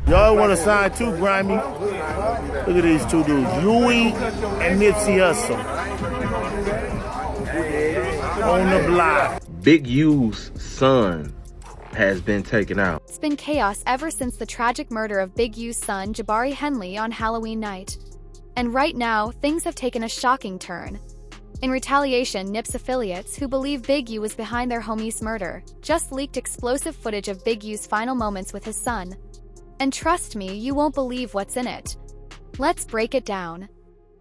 Y'all want to sign too, Grimy? Look at these two dudes, Huey and Nipsey Hussle. On the block. Big U's son has been taken out. It's been chaos ever since the tragic murder of Big U's son, Jabari Henley, on Halloween night. And right now, things have taken a shocking turn. In retaliation, Nip's affiliates, who believe Big U was behind their homie's murder, just leaked explosive footage of Big U's final moments with his son. And trust me, you won't believe what's in it. Let's break it down.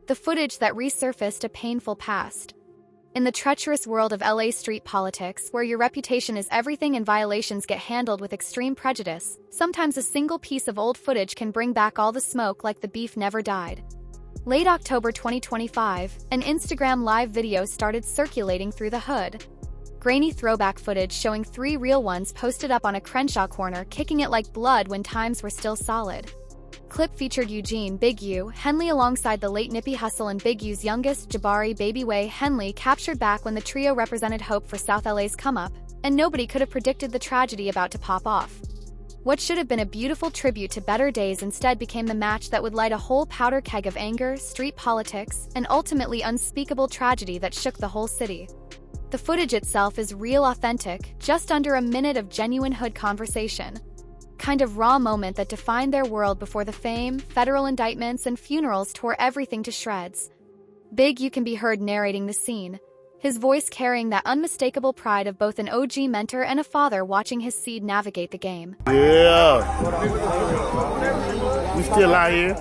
The footage that resurfaced a painful past. In the treacherous world of LA street politics, where your reputation is everything and violations get handled with extreme prejudice, sometimes a single piece of old footage can bring back all the smoke like the beef never died. Late October 2025, an Instagram live video started circulating through the hood. Grainy throwback footage showing 3 real ones posted up on a Crenshaw corner kicking it like blood when times were still solid. Clip featured Eugene Big U Henley alongside the late Nippy Hussle and Big U's youngest, Jabari Baby Way Henley, captured back when the trio represented hope for South LA's come-up, and nobody could have predicted the tragedy about to pop off. What should have been a beautiful tribute to better days instead became the match that would light a whole powder keg of anger, street politics, and ultimately unspeakable tragedy that shook the whole city. The footage itself is real, authentic, just under a minute of genuine hood conversation. Kind of raw moment that defined their world before the fame, federal indictments, and funerals tore everything to shreds. Big U can be heard narrating the scene, his voice carrying that unmistakable pride of both an OG mentor and a father watching his seed navigate the game. Yeah. We still out here.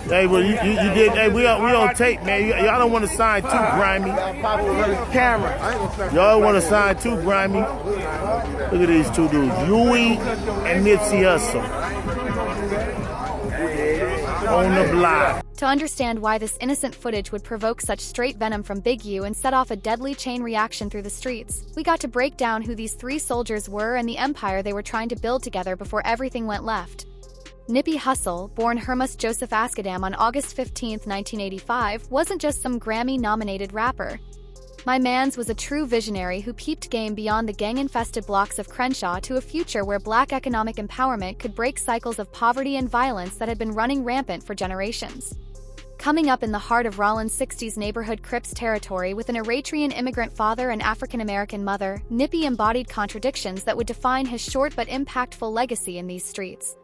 Hey, well, you did. Hey, we on tape, man. Y'all don't want to sign too, Grimy. Y'all want to sign too, Grimy. Look at these two dudes, Huey and Nipsey Hussle. On the block. To understand why this innocent footage would provoke such straight venom from Big U and set off a deadly chain reaction through the streets, we got to break down who these 3 soldiers were and the empire they were trying to build together before everything went left. Nippy Hussle, born Hermas Joseph Askadam on August 15, 1985, wasn't just some Grammy-nominated rapper. My mans was a true visionary who peeped game beyond the gang-infested blocks of Crenshaw to a future where Black economic empowerment could break cycles of poverty and violence that had been running rampant for generations. Coming up in the heart of Rollins' 60s neighborhood Crips territory with an Eritrean immigrant father and African-American mother, Nippy embodied contradictions that would define his short but impactful legacy in these streets.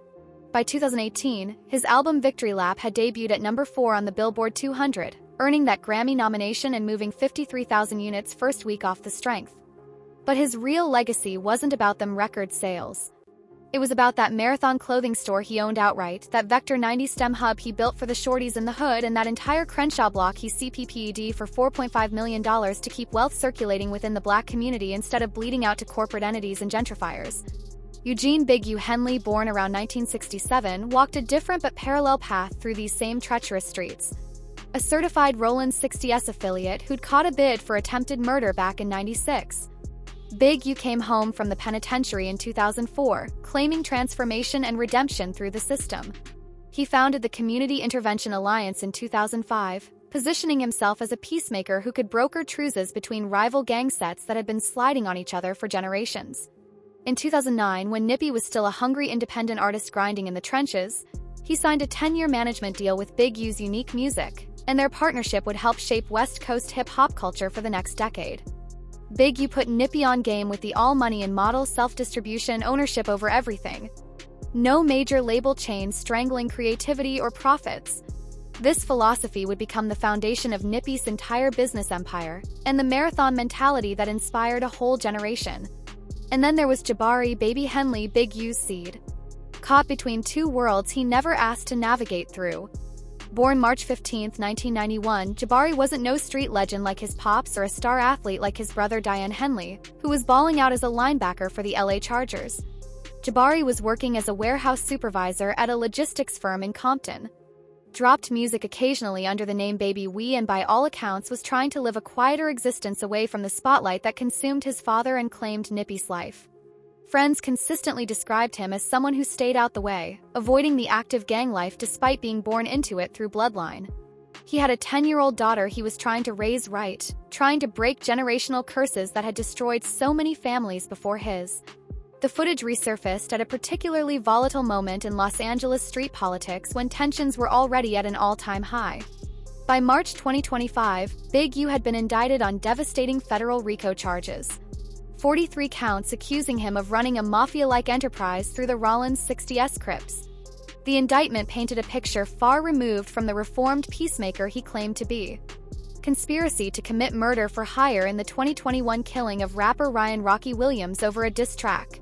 By 2018, his album Victory Lap had debuted at number 4 on the Billboard 200, earning that Grammy nomination and moving 53,000 units first week off the strength. But his real legacy wasn't about them record sales. It was about that Marathon clothing store he owned outright, that Vector 90 STEM hub he built for the shorties in the hood, and that entire Crenshaw block he CPPED for $4.5 million to keep wealth circulating within the Black community instead of bleeding out to corporate entities and gentrifiers. Eugene Big U Henley, born around 1967, walked a different but parallel path through these same treacherous streets. A certified Rollins 60s affiliate who'd caught a bid for attempted murder back in '96. Big U came home from the penitentiary in 2004, claiming transformation and redemption through the system. He founded the Community Intervention Alliance in 2005, positioning himself as a peacemaker who could broker truces between rival gang sets that had been sliding on each other for generations. In 2009, when Nippy was still a hungry independent artist grinding in the trenches, he signed a 10-year management deal with Big U's Unique Music, and their partnership would help shape West Coast hip-hop culture for the next decade. Big U put Nippy on game with the all-money and model self-distribution ownership over everything. No major label chain strangling creativity or profits. This philosophy would become the foundation of Nippy's entire business empire, and the marathon mentality that inspired a whole generation. And then there was Jabari Baby Henley, Big U's seed. Caught between 2 worlds he never asked to navigate through. Born March 15, 1991, Jabari wasn't no street legend like his pops or a star athlete like his brother Diane Henley, who was balling out as a linebacker for the LA Chargers. Jabari was working as a warehouse supervisor at a logistics firm in Compton. Dropped music occasionally under the name Baby Wee, and by all accounts was trying to live a quieter existence away from the spotlight that consumed his father and claimed Nippy's life. Friends consistently described him as someone who stayed out the way, avoiding the active gang life despite being born into it through bloodline. He had a 10-year-old daughter he was trying to raise right, trying to break generational curses that had destroyed so many families before his. The footage resurfaced at a particularly volatile moment in Los Angeles street politics when tensions were already at an all-time high. By March 2025, Big U had been indicted on devastating federal RICO charges. 43 counts accusing him of running a mafia-like enterprise through the Rollins 60s Crips. The indictment painted a picture far removed from the reformed peacemaker he claimed to be. Conspiracy to commit murder for hire in the 2021 killing of rapper Ryan Rocky Williams over a diss track.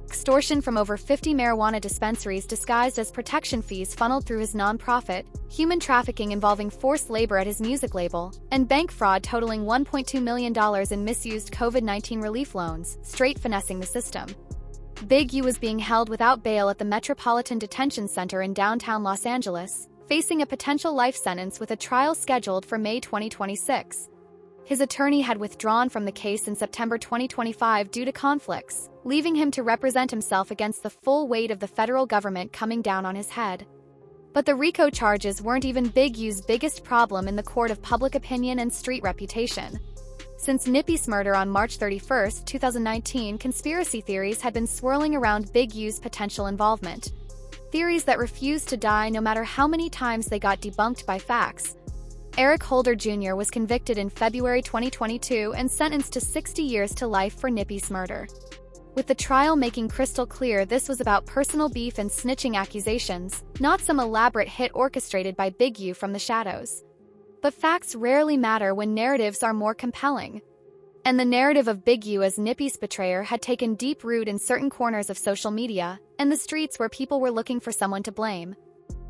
Extortion from over 50 marijuana dispensaries disguised as protection fees funneled through his nonprofit, human trafficking involving forced labor at his music label, and bank fraud totaling $1.2 million in misused COVID-19 relief loans, straight finessing the system. Big U was being held without bail at the Metropolitan Detention Center in downtown Los Angeles, facing a potential life sentence with a trial scheduled for May 2026. His attorney had withdrawn from the case in September 2025 due to conflicts, leaving him to represent himself against the full weight of the federal government coming down on his head. But the RICO charges weren't even Big U's biggest problem in the court of public opinion and street reputation. Since Nipsey's murder on March 31, 2019, conspiracy theories had been swirling around Big U's potential involvement. Theories that refused to die no matter how many times they got debunked by facts. Eric Holder Jr. was convicted in February 2022 and sentenced to 60 years to life for Nipsey's murder. With the trial making crystal clear this was about personal beef and snitching accusations, not some elaborate hit orchestrated by Big U from the shadows. But facts rarely matter when narratives are more compelling. And the narrative of Big U as Nipsey's betrayer had taken deep root in certain corners of social media and the streets where people were looking for someone to blame.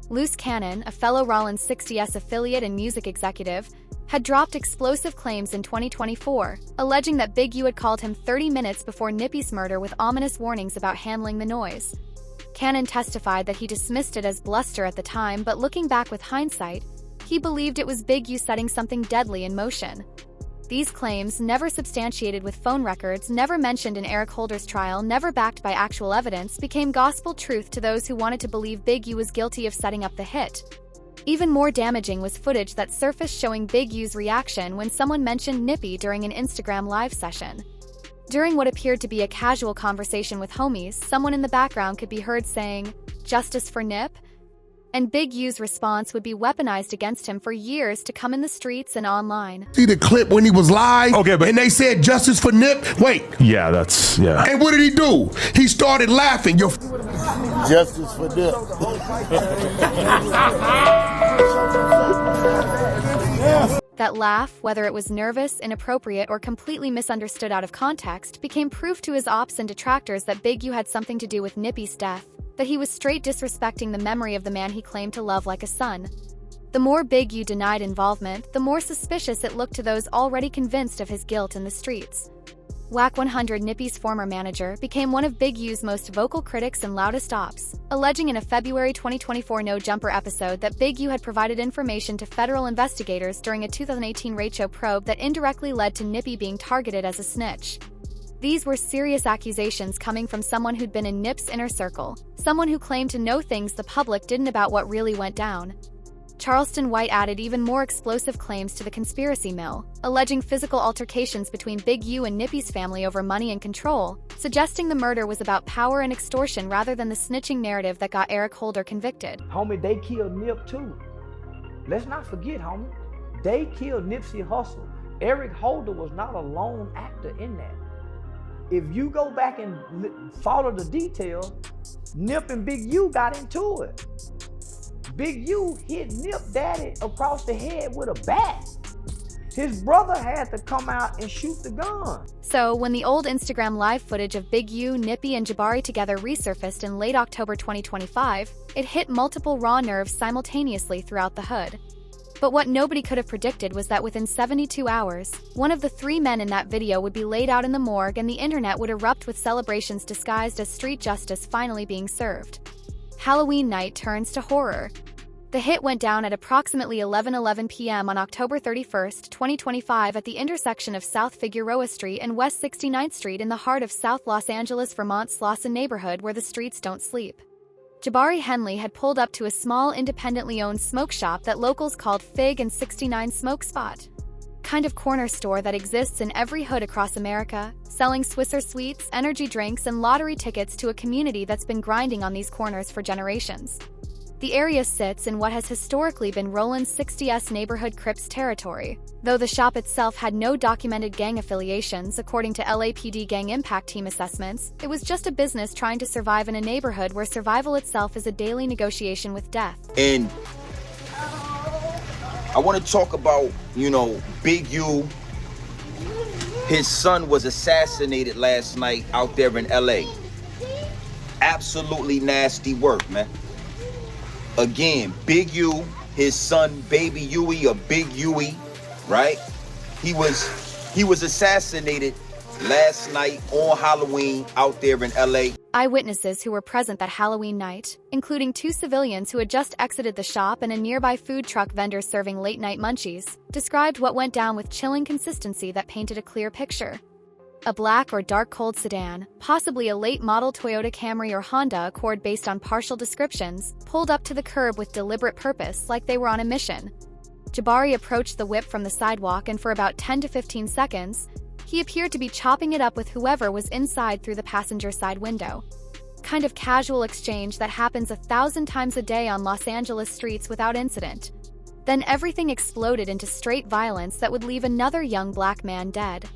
Loose Cannon, a fellow Rollins 60s affiliate and music executive, had dropped explosive claims in 2024, alleging that Big U had called him 30 minutes before Nipsey's murder with ominous warnings about handling the noise. Cannon testified that he dismissed it as bluster at the time, but looking back with hindsight, he believed it was Big U setting something deadly in motion. These claims, never substantiated with phone records, never mentioned in Eric Holder's trial, never backed by actual evidence, became gospel truth to those who wanted to believe Big U was guilty of setting up the hit. Even more damaging was footage that surfaced showing Big U's reaction when someone mentioned Nipsey during an Instagram live session. During what appeared to be a casual conversation with homies, someone in the background could be heard saying, "Justice for Nip?" And Big U's response would be weaponized against him for years to come in the streets and online. See the clip when he was live? Okay, but and they said justice for Nip? Wait. Yeah, that's, yeah. And what did he do? He started laughing. Justice for Nip. That laugh, whether it was nervous, inappropriate, or completely misunderstood out of context, became proof to his ops and detractors that Big U had something to do with Nipsey's death, that he was straight disrespecting the memory of the man he claimed to love like a son. The more Big U denied involvement, the more suspicious it looked to those already convinced of his guilt in the streets. Whack 100, Nipsey's former manager, became one of Big U's most vocal critics and loudest ops, alleging in a February 2024 No Jumper episode that Big U had provided information to federal investigators during a 2018 Rachel probe that indirectly led to Nipsey being targeted as a snitch. These were serious accusations coming from someone who'd been in Nip's inner circle, someone who claimed to know things the public didn't about what really went down. Charleston White added even more explosive claims to the conspiracy mill, alleging physical altercations between Big U and Nipsey's family over money and control, suggesting the murder was about power and extortion rather than the snitching narrative that got Eric Holder convicted. Homie, they killed Nip too. Let's not forget, homie. They killed Nipsey Hussle. Eric Holder was not a lone actor in that. If you go back and follow the details, Nip and Big U got into it. Big U hit Nip Daddy across the head with a bat. His brother had to come out and shoot the gun. So, when the old Instagram live footage of Big U, Nipsey, and Jabari together resurfaced in late October 2025, it hit multiple raw nerves simultaneously throughout the hood. But what nobody could have predicted was that within 72 hours, one of the three men in that video would be laid out in the morgue and the internet would erupt with celebrations disguised as street justice finally being served. Halloween night turns to horror. The hit went down at approximately 11:11 p.m. on October 31, 2025 at the intersection of South Figueroa Street and West 69th Street in the heart of South Los Angeles, Vermont's Slauson neighborhood where the streets don't sleep. Jabari Henley had pulled up to a small independently owned smoke shop that locals called Fig and 69 Smoke Spot. kind of corner store that exists in every hood across America, selling Swisser sweets, energy drinks, and lottery tickets to a community that's been grinding on these corners for generations. The area sits in what has historically been Roland's 60s neighborhood Crips territory. Though the shop itself had no documented gang affiliations, according to LAPD Gang Impact Team assessments, it was just a business trying to survive in a neighborhood where survival itself is a daily negotiation with death. And I want to talk about, Big U. His son was assassinated last night out there in LA. Absolutely nasty work, man. Again, Big U, his son, Baby Huey, or Big Huey, right? He was assassinated last night on Halloween out there in LA. Eyewitnesses who were present that Halloween night, including 2 civilians who had just exited the shop and a nearby food truck vendor serving late-night munchies, described what went down with chilling consistency that painted a clear picture. A black or dark cold sedan, possibly a late-model Toyota Camry or Honda Accord based on partial descriptions, pulled up to the curb with deliberate purpose like they were on a mission. Jabari approached the whip from the sidewalk, and for about 10 to 15 seconds, he appeared to be chopping it up with whoever was inside through the passenger side window. Kind of casual exchange that happens 1,000 times a day on Los Angeles streets without incident. Then everything exploded into straight violence that would leave another young black man dead.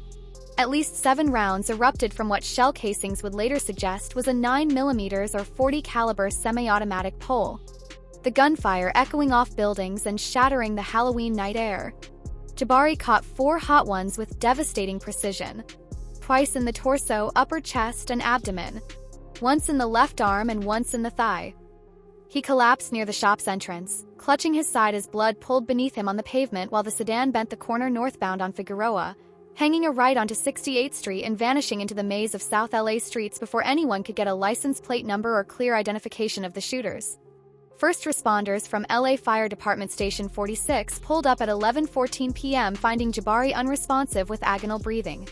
At least 7 rounds erupted from what shell casings would later suggest was a 9mm or .40 caliber semi-automatic pole. The gunfire echoing off buildings and shattering the Halloween night air. Jabari caught 4 hot ones with devastating precision. Twice in the torso, upper chest, and abdomen. Once in the left arm and once in the thigh. He collapsed near the shop's entrance, clutching his side as blood pooled beneath him on the pavement while the sedan bent the corner northbound on Figueroa, hanging a right onto 68th Street and vanishing into the maze of South LA streets before anyone could get a license plate number or clear identification of the shooters. First responders from LA Fire Department Station 46 pulled up at 11:14 p.m. finding Jabari unresponsive with agonal breathing.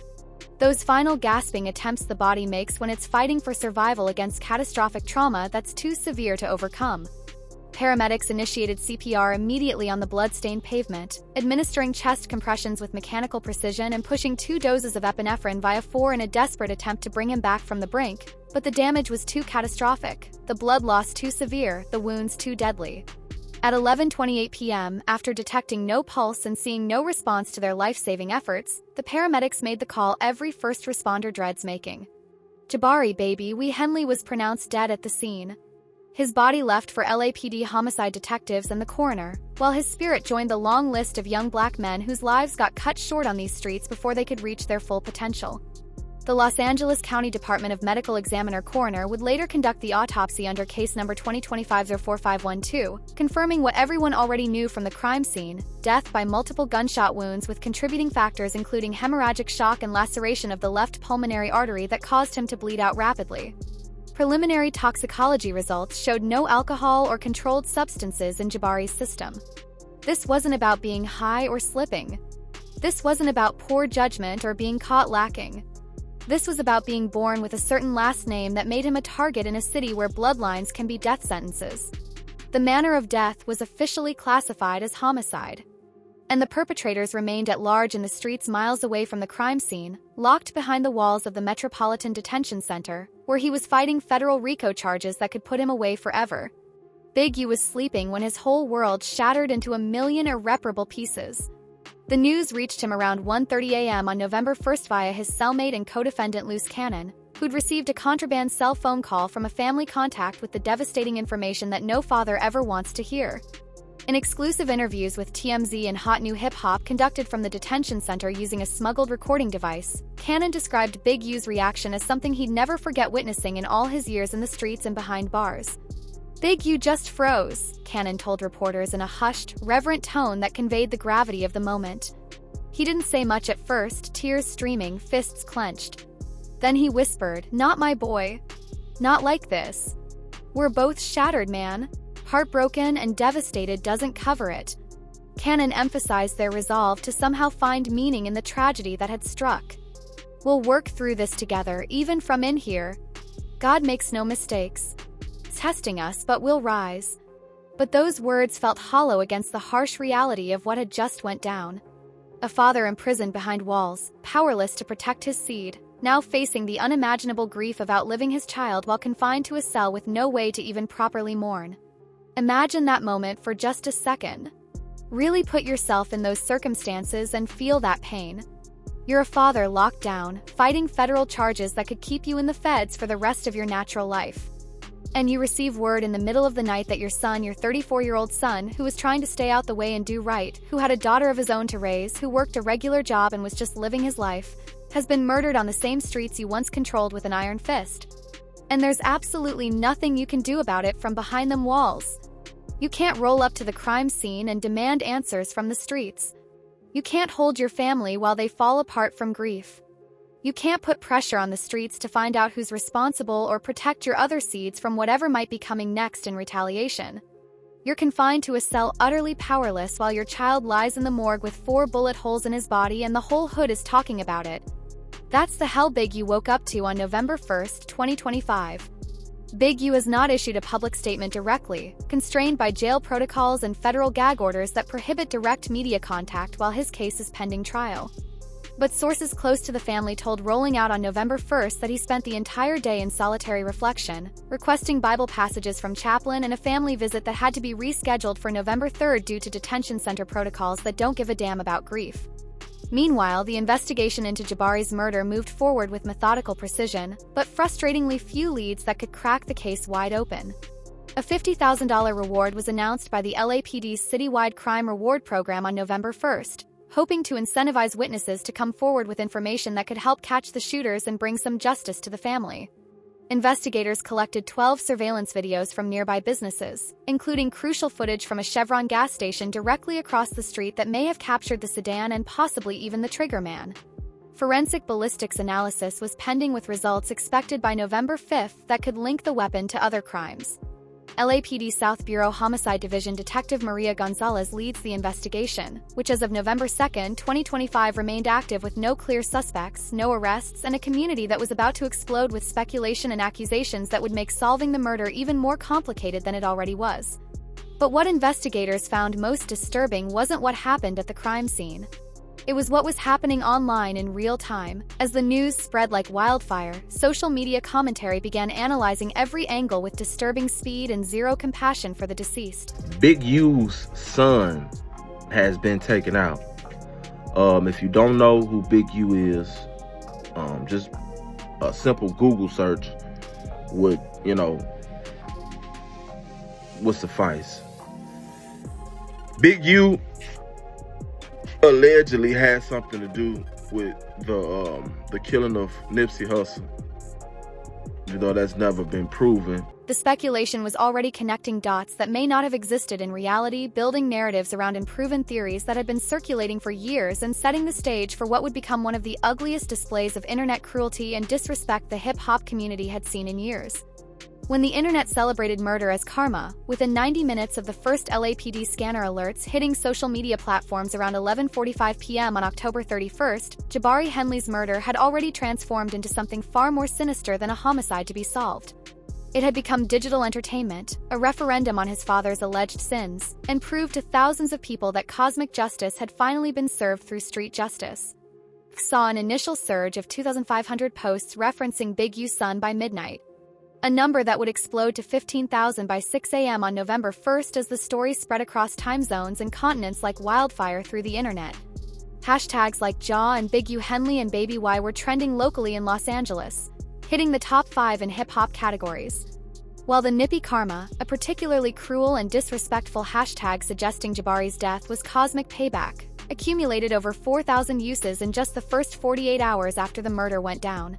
Those final gasping attempts the body makes when it's fighting for survival against catastrophic trauma that's too severe to overcome. Paramedics initiated CPR immediately on the blood-stained pavement, administering chest compressions with mechanical precision and pushing 2 doses of epinephrine via 4 in a desperate attempt to bring him back from the brink, but the damage was too catastrophic, the blood loss too severe, the wounds too deadly. At 11:28 p.m., after detecting no pulse and seeing no response to their life-saving efforts, the paramedics made the call every first responder dreads making. Jabari Baby Wee Henley was pronounced dead at the scene. His body left for LAPD homicide detectives and the coroner, while his spirit joined the long list of young black men whose lives got cut short on these streets before they could reach their full potential. The Los Angeles County Department of Medical Examiner coroner would later conduct the autopsy under case number 2025-04512, confirming what everyone already knew from the crime scene: death by multiple gunshot wounds with contributing factors including hemorrhagic shock and laceration of the left pulmonary artery that caused him to bleed out rapidly. Preliminary toxicology results showed no alcohol or controlled substances in Jabari's system. This wasn't about being high or slipping. This wasn't about poor judgment or being caught lacking. This was about being born with a certain last name that made him a target in a city where bloodlines can be death sentences. The manner of death was officially classified as homicide. And the perpetrators remained at large in the streets miles away from the crime scene, locked behind the walls of the Metropolitan Detention Center, where he was fighting federal RICO charges that could put him away forever. Big U was sleeping when his whole world shattered into a million irreparable pieces. The news reached him around 1:30 a.m. on November 1st via his cellmate and co-defendant Loose Cannon, who'd received a contraband cell phone call from a family contact with the devastating information that no father ever wants to hear. In exclusive interviews with TMZ and Hot New Hip Hop conducted from the detention center using a smuggled recording device, Cannon described Big U's reaction as something he'd never forget witnessing in all his years in the streets and behind bars. Big U just froze, Cannon told reporters in a hushed, reverent tone that conveyed the gravity of the moment. He didn't say much at first, tears streaming, fists clenched. Then he whispered, "Not my boy. Not like this. We're both shattered, man. Heartbroken and devastated doesn't cover it." Cannon emphasized their resolve to somehow find meaning in the tragedy that had struck. "We'll work through this together, even from in here. God makes no mistakes. Testing us, but we'll rise." But those words felt hollow against the harsh reality of what had just went down. A father imprisoned behind walls, powerless to protect his seed, now facing the unimaginable grief of outliving his child while confined to a cell with no way to even properly mourn. Imagine that moment for just a second. Really put yourself in those circumstances and feel that pain. You're a father locked down, fighting federal charges that could keep you in the feds for the rest of your natural life. And you receive word in the middle of the night that your 34-year-old son, who was trying to stay out the way and do right, who had a daughter of his own to raise, who worked a regular job and was just living his life, has been murdered on the same streets you once controlled with an iron fist. And there's absolutely nothing you can do about it from behind them walls. You can't roll up to the crime scene and demand answers from the streets. You can't hold your family while they fall apart from grief. You can't put pressure on the streets to find out who's responsible or protect your other seeds from whatever might be coming next in retaliation. You're confined to a cell utterly powerless while your child lies in the morgue with 4 bullet holes in his body and the whole hood is talking about it. That's the hell Big U woke up to on November 1st, 2025. Big U has not issued a public statement directly, constrained by jail protocols and federal gag orders that prohibit direct media contact while his case is pending trial. But sources close to the family told Rolling Out on November 1st that he spent the entire day in solitary reflection, requesting Bible passages from chaplain and a family visit that had to be rescheduled for November 3rd due to detention center protocols that don't give a damn about grief. Meanwhile, the investigation into Jabari's murder moved forward with methodical precision, but frustratingly few leads that could crack the case wide open. A $50,000 reward was announced by the LAPD's citywide crime reward program on November 1st, hoping to incentivize witnesses to come forward with information that could help catch the shooters and bring some justice to the family. Investigators collected 12 surveillance videos from nearby businesses, including crucial footage from a Chevron gas station directly across the street that may have captured the sedan and possibly even the triggerman. Forensic ballistics analysis was pending with results expected by November 5th that could link the weapon to other crimes. LAPD South Bureau Homicide Division Detective Maria Gonzalez leads the investigation, which as of November 2, 2025 remained active with no clear suspects, no arrests, and a community that was about to explode with speculation and accusations that would make solving the murder even more complicated than it already was. But what investigators found most disturbing wasn't what happened at the crime scene. It was what was happening online in real time. As the news spread like wildfire, social media commentary began analyzing every angle with disturbing speed and zero compassion for the deceased. Big U's son has been taken out. If you don't know who Big U is, just a simple Google search would suffice. Big U allegedly had something to do with the killing of Nipsey Hussle, even though that's never been proven. The speculation was already connecting dots that may not have existed in reality, building narratives around unproven theories that had been circulating for years and setting the stage for what would become one of the ugliest displays of internet cruelty and disrespect the hip-hop community had seen in years. When the internet celebrated murder as karma, within 90 minutes of the first LAPD scanner alerts hitting social media platforms around 11:45 p.m. on October 31st, Jabari Henley's murder had already transformed into something far more sinister than a homicide to be solved. It had become digital entertainment, a referendum on his father's alleged sins, and proved to thousands of people that cosmic justice had finally been served through street justice. Saw an initial surge of 2,500 posts referencing Big U's son by midnight, a number that would explode to 15,000 by 6 a.m. on November 1st as the story spread across time zones and continents like wildfire through the internet. Hashtags like Jaw and Big U Henley and Baby Y were trending locally in Los Angeles, hitting the top 5 in hip-hop categories. While the Nippy Karma, a particularly cruel and disrespectful hashtag suggesting Jabari's death was cosmic payback, accumulated over 4,000 uses in just the first 48 hours after the murder went down.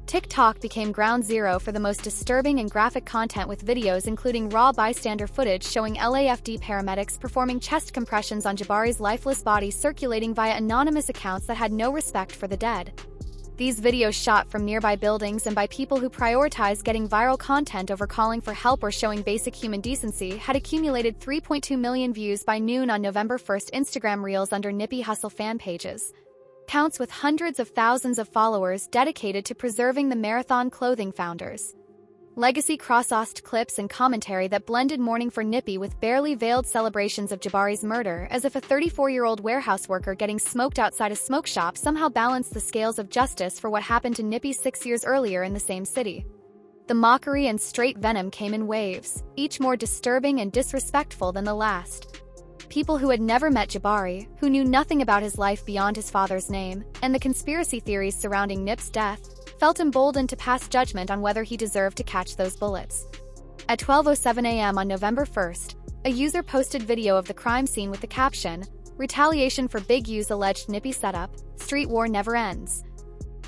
TikTok became ground zero for the most disturbing and graphic content with videos including raw bystander footage showing LAFD paramedics performing chest compressions on Jabari's lifeless body circulating via anonymous accounts that had no respect for the dead. These videos shot from nearby buildings and by people who prioritize getting viral content over calling for help or showing basic human decency had accumulated 3.2 million views by noon on November 1st Instagram Reels under Nippy Hussle fan pages. Counts with hundreds of thousands of followers dedicated to preserving the Marathon clothing founders. Legacy cross-ossed clips and commentary that blended mourning for Nippy with barely veiled celebrations of Jabari's murder, as if a 34-year-old warehouse worker getting smoked outside a smoke shop somehow balanced the scales of justice for what happened to Nippy 6 years earlier in the same city. The mockery and straight venom came in waves, each more disturbing and disrespectful than the last. People who had never met Jabari, who knew nothing about his life beyond his father's name, and the conspiracy theories surrounding Nip's death, felt emboldened to pass judgment on whether he deserved to catch those bullets. At 12:07 a.m. on November 1st, a user posted video of the crime scene with the caption, "Retaliation for Big U's alleged Nippy setup, street war never ends."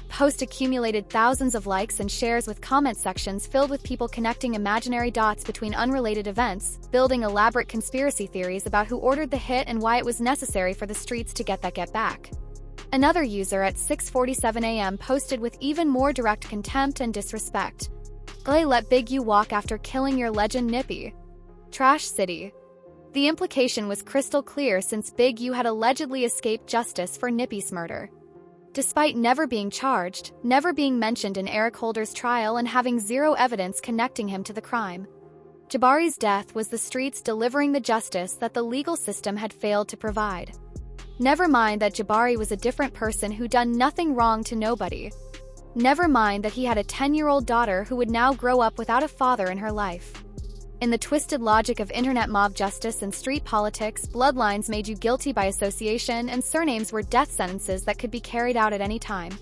Post accumulated thousands of likes and shares with comment sections filled with people connecting imaginary dots between unrelated events, building elaborate conspiracy theories about who ordered the hit and why it was necessary for the streets to get that get back. Another user at 6:47 a.m. posted with even more direct contempt and disrespect. "Glay let Big U walk after killing your legend Nippy. Trash City." The implication was crystal clear since Big U had allegedly escaped justice for Nippy's murder. Despite never being charged, never being mentioned in Eric Holder's trial and having zero evidence connecting him to the crime, Jabari's death was the streets delivering the justice that the legal system had failed to provide. Never mind that Jabari was a different person who done nothing wrong to nobody. Never mind that he had a 10-year-old daughter who would now grow up without a father in her life. In the twisted logic of internet mob justice and street politics, bloodlines made you guilty by association and surnames were death sentences that could be carried out at any time.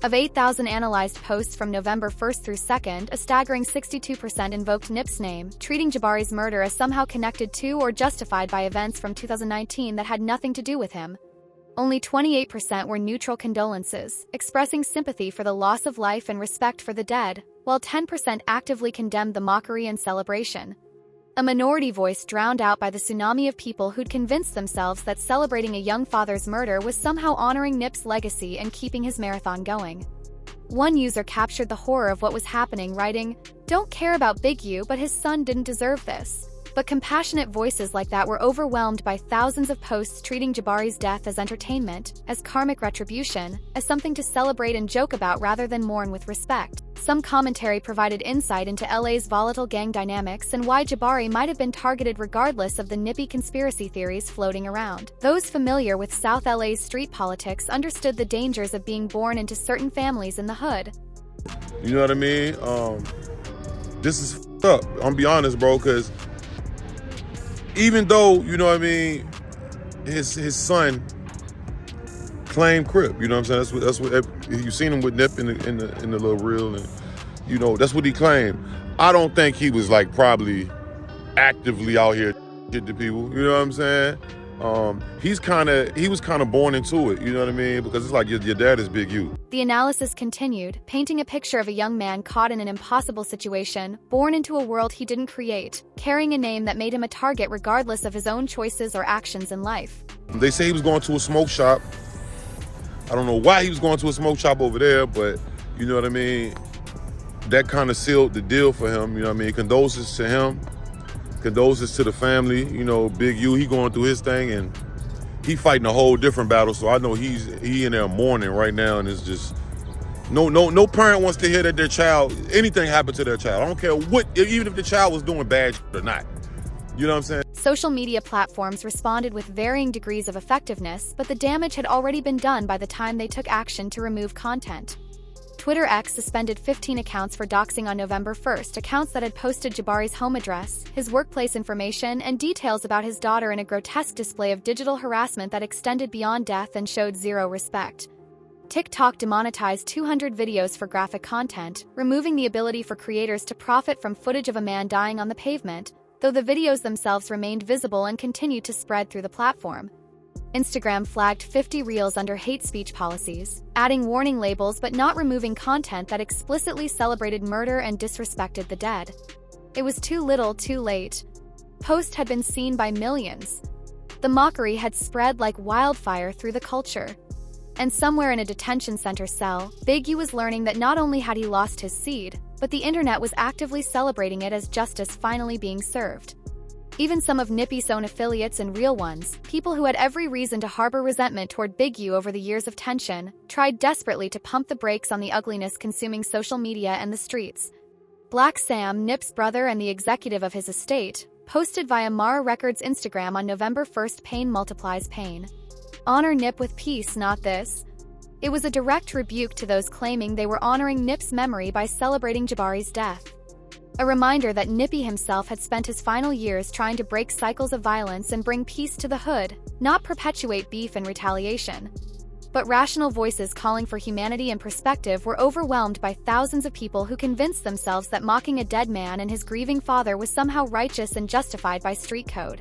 Of 8,000 analyzed posts from November 1st through 2nd, a staggering 62% invoked Nip's name, treating Jabari's murder as somehow connected to or justified by events from 2019 that had nothing to do with him. Only 28% were neutral condolences, expressing sympathy for the loss of life and respect for the dead, while 10% actively condemned the mockery and celebration. A minority voice drowned out by the tsunami of people who'd convinced themselves that celebrating a young father's murder was somehow honoring Nip's legacy and keeping his marathon going. One user captured the horror of what was happening, writing, "Don't care about Big U, but his son didn't deserve this." But compassionate voices like that were overwhelmed by thousands of posts treating Jabari's death as entertainment, as karmic retribution, as something to celebrate and joke about rather than mourn with respect. Some commentary provided insight into LA's volatile gang dynamics and why Jabari might have been targeted regardless of the nippy conspiracy theories floating around. Those familiar with South LA's street politics understood the dangers of being born into certain families in the hood. You know what I mean? This is f***ed up. I'm gonna be honest, bro, because even though, you know what I mean, his son claimed Crip, you know what I'm saying? That's what you seen him with Nip in the little reel, and you know that's what he claimed. I don't think he was like probably actively out here to people. You know what I'm saying? He was kind of born into it. You know what I mean? Because it's like your dad is Big U. The analysis continued, painting a picture of a young man caught in an impossible situation, born into a world he didn't create, carrying a name that made him a target regardless of his own choices or actions in life. They say he was going to a smoke shop. I don't know why he was going to a smoke shop over there, but you know what I mean? That kind of sealed the deal for him. You know what I mean? Condolences to him. Condolences to the family. You know, Big U, he going through his thing, and he fighting a whole different battle. So I know he in there mourning right now, and it's just no parent wants to hear that their child, anything happened to their child. I don't care what, even if the child was doing bad or not. You know what I'm saying? Social media platforms responded with varying degrees of effectiveness, but the damage had already been done by the time they took action to remove content. Twitter X suspended 15 accounts for doxing on November 1st, accounts that had posted Jabari's home address, his workplace information, and details about his daughter in a grotesque display of digital harassment that extended beyond death and showed zero respect. TikTok demonetized 200 videos for graphic content, removing the ability for creators to profit from footage of a man dying on the pavement, though the videos themselves remained visible and continued to spread through the platform. Instagram flagged 50 reels under hate speech policies, adding warning labels but not removing content that explicitly celebrated murder and disrespected the dead. It was too little, too late. Post had been seen by millions. The mockery had spread like wildfire through the culture. And somewhere in a detention center cell, Big U was learning that not only had he lost his seed, but the internet was actively celebrating it as justice finally being served. Even some of Nippy's own affiliates and real ones, people who had every reason to harbor resentment toward Big U over the years of tension, tried desperately to pump the brakes on the ugliness consuming social media and the streets. Black Sam, Nip's brother and the executive of his estate, posted via Mara Records Instagram on November 1st, "Pain multiplies pain. Honor Nip with peace, not this." It was a direct rebuke to those claiming they were honoring Nip's memory by celebrating Jabari's death. A reminder that Nippy himself had spent his final years trying to break cycles of violence and bring peace to the hood, not perpetuate beef and retaliation. But rational voices calling for humanity and perspective were overwhelmed by thousands of people who convinced themselves that mocking a dead man and his grieving father was somehow righteous and justified by street code.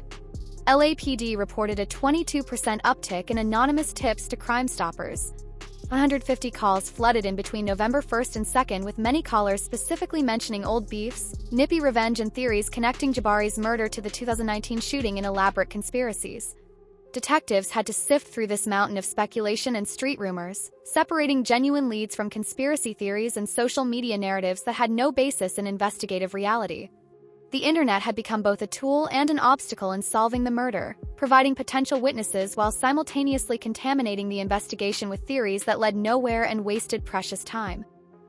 LAPD reported a 22% uptick in anonymous tips to Crime Stoppers. 150 calls flooded in between November 1st and 2nd, with many callers specifically mentioning old beefs, nippy revenge and theories connecting Jabari's murder to the 2019 shooting and elaborate conspiracies. Detectives had to sift through this mountain of speculation and street rumors, separating genuine leads from conspiracy theories and social media narratives that had no basis in investigative reality. The internet had become both a tool and an obstacle in solving the murder, providing potential witnesses while simultaneously contaminating the investigation with theories that led nowhere and wasted precious time.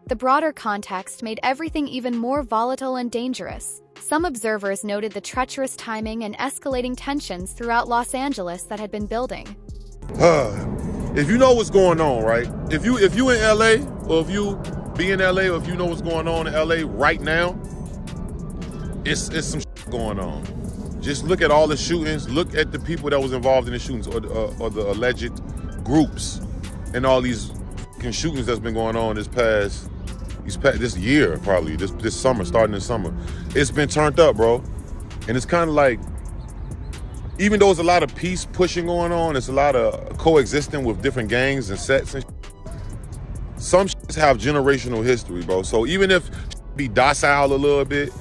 The broader context made everything even more volatile and dangerous. Some observers noted the treacherous timing and escalating tensions throughout Los Angeles that had been building. If you know what's going on, right? If you in LA, or if you be in LA, or if you know what's going on in LA right now, it's some shit going on. Just look at all the shootings. Look at the people that was involved in the shootings, or the alleged groups, and all these shootings that's been going on this year, probably this summer, starting this summer. It's been turned up, bro. And it's kind of like, even though there's a lot of peace pushing going on, it's a lot of coexisting with different gangs and sets and some shits have generational history, bro. So even if be docile a little bit,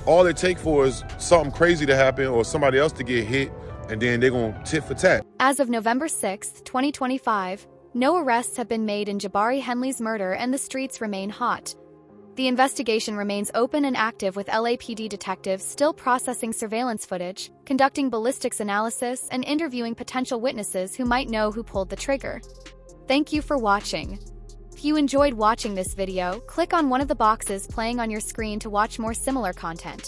all it takes for is something crazy to happen or somebody else to get hit, and then they're gonna tit for tat. As of November 6th, 2025, no arrests have been made in Jabari Henley's murder, and the streets remain hot. The investigation remains open and active, with LAPD detectives still processing surveillance footage, conducting ballistics analysis, and interviewing potential witnesses who might know who pulled the trigger. Thank you for watching. If you enjoyed watching this video, click on one of the boxes playing on your screen to watch more similar content.